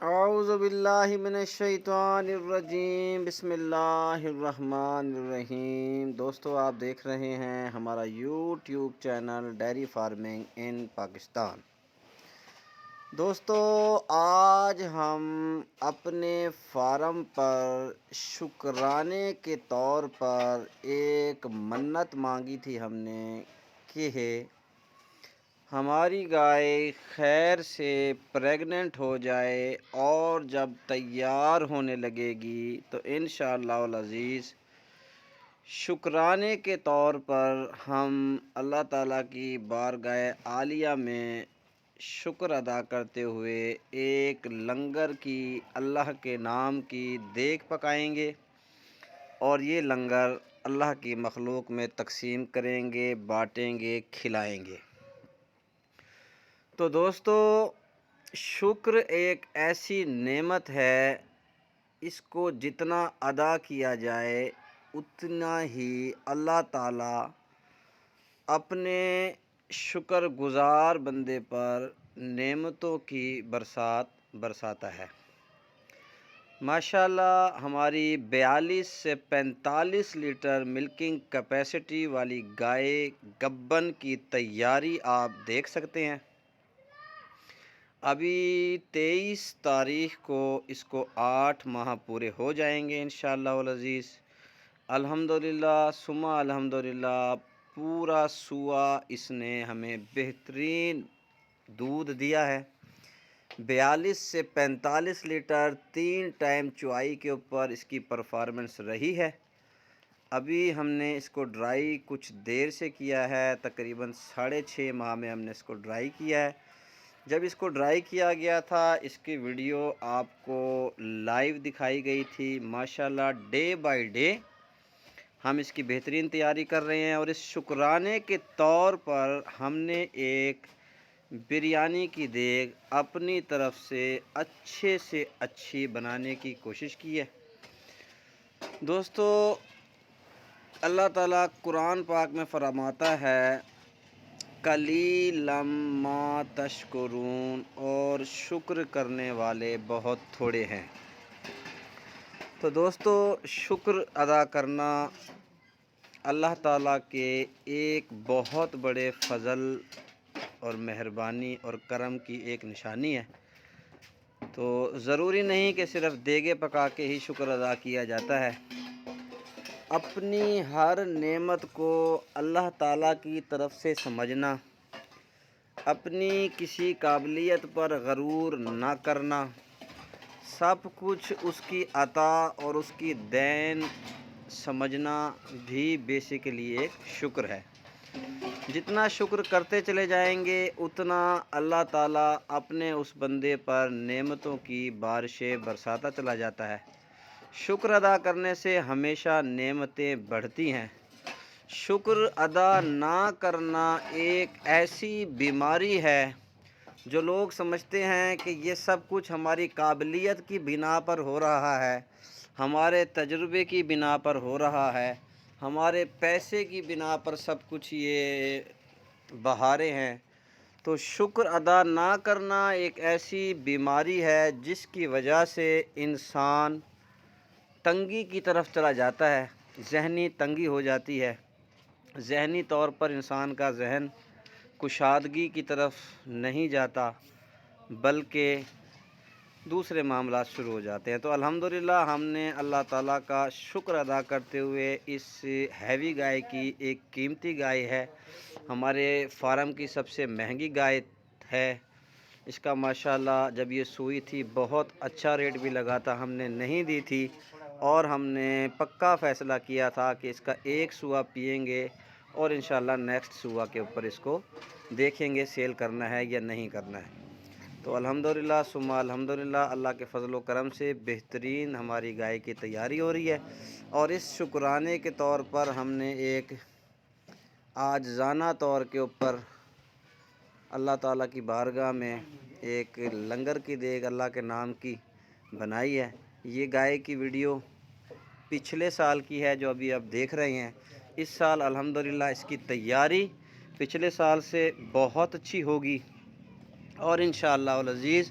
اعوذ باللہ من الشیطان الرجیم، بسم اللہ الرحمن الرحیم۔ دوستو، آپ دیکھ رہے ہیں ہمارا یوٹیوب چینل ڈیری فارمنگ ان پاکستان۔ دوستو، آج ہم اپنے فارم پر شکرانے کے طور پر ایک منت مانگی تھی ہم نے کہ ہماری گائے خیر سے پریگننٹ ہو جائے اور جب تیار ہونے لگے گی تو انشاءاللہ العزیز شکرانے کے طور پر ہم اللہ تعالیٰ کی بارگاہ عالیہ میں شکر ادا کرتے ہوئے ایک لنگر کی اللہ کے نام کی دیگ پکائیں گے اور یہ لنگر اللہ کی مخلوق میں تقسیم کریں گے، بانٹیں گے، کھلائیں گے۔ تو دوستو، شکر ایک ایسی نعمت ہے، اس کو جتنا ادا کیا جائے اتنا ہی اللہ تعالیٰ اپنے شکر گزار بندے پر نعمتوں کی برسات برساتا ہے۔ ماشاءاللہ ہماری 42 سے 45 لیٹر ملکنگ کیپیسٹی والی گائے گبن کی تیاری آپ دیکھ سکتے ہیں۔ ابھی 23 تاریخ کو اس کو 8 ماہ پورے ہو جائیں گے انشاءاللہ العزیز۔ الحمدللہ ثم الحمدللہ پورا سوا اس نے ہمیں بہترین دودھ دیا ہے۔ 42 سے 45 لیٹر 3 ٹائم چوائی کے اوپر اس کی پرفارمنس رہی ہے۔ ابھی ہم نے اس کو ڈرائی کچھ دیر سے کیا ہے، تقریباً 6.5 ماہ میں ہم نے اس کو ڈرائی کیا ہے۔ جب اس کو ڈرائی کیا گیا تھا اس کی ویڈیو آپ کو لائیو دکھائی گئی تھی۔ ماشاءاللہ ڈے بائی ڈے ہم اس کی بہترین تیاری کر رہے ہیں، اور اس شکرانے کے طور پر ہم نے ایک بریانی کی دیگ اپنی طرف سے اچھی بنانے کی کوشش کی ہے۔ دوستو، اللہ تعالیٰ قرآن پاک میں فرماتا ہے قلیلا ما تشکرون، اور شکر کرنے والے بہت تھوڑے ہیں۔ تو دوستو، شکر ادا کرنا اللہ تعالیٰ کے ایک بہت بڑے فضل اور مہربانی اور کرم کی ایک نشانی ہے۔ تو ضروری نہیں کہ صرف دیگیں پکا کے ہی شکر ادا کیا جاتا ہے۔ اپنی ہر نعمت کو اللہ تعالیٰ کی طرف سے سمجھنا، اپنی کسی قابلیت پر غرور نہ کرنا، سب کچھ اس کی عطا اور اس کی دین سمجھنا بھی بیسیکلی ایک شکر ہے۔ جتنا شکر کرتے چلے جائیں گے اتنا اللہ تعالیٰ اپنے اس بندے پر نعمتوں کی بارشیں برساتا چلا جاتا ہے۔ شکر ادا کرنے سے ہمیشہ نعمتیں بڑھتی ہیں۔ شکر ادا نہ کرنا ایک ایسی بیماری ہے جو لوگ سمجھتے ہیں کہ یہ سب کچھ ہماری قابلیت کی بنا پر ہو رہا ہے، ہمارے تجربے کی بنا پر ہو رہا ہے، ہمارے پیسے کی بنا پر سب کچھ یہ بہاریں ہیں۔ تو شکر ادا نہ کرنا ایک ایسی بیماری ہے جس کی وجہ سے انسان تنگی کی طرف چلا جاتا ہے، ذہنی تنگی ہو جاتی ہے، ذہنی طور پر انسان کا ذہن کشادگی کی طرف نہیں جاتا بلکہ دوسرے معاملات شروع ہو جاتے ہیں۔ تو الحمدللہ ہم نے اللہ تعالیٰ کا شکر ادا کرتے ہوئے اس ہیوی گائے کی، ایک قیمتی گائے ہے، ہمارے فارم کی سب سے مہنگی گائے ہے۔ اس کا ماشاءاللہ جب یہ سوئی تھی بہت اچھا ریٹ بھی لگا تھا، ہم نے نہیں دی تھی، اور ہم نے پکا فیصلہ کیا تھا کہ اس کا ایک سوا پئیں گے اور انشاءاللہ نیکسٹ سوا کے اوپر اس کو دیکھیں گے سیل کرنا ہے یا نہیں کرنا ہے۔ تو الحمدللہ ثم الحمدللہ اللہ کے فضل و کرم سے بہترین ہماری گائے کی تیاری ہو رہی ہے، اور اس شکرانے کے طور پر ہم نے ایک عاجزانہ طور کے اوپر اللہ تعالیٰ کی بارگاہ میں ایک لنگر کی دیگ اللہ کے نام کی بنائی ہے۔ یہ گائے کی ویڈیو پچھلے سال کی ہے جو ابھی آپ دیکھ رہے ہیں۔ اس سال الحمدللہ اس کی تیاری پچھلے سال سے بہت اچھی ہوگی، اور انشاءاللہ العزیز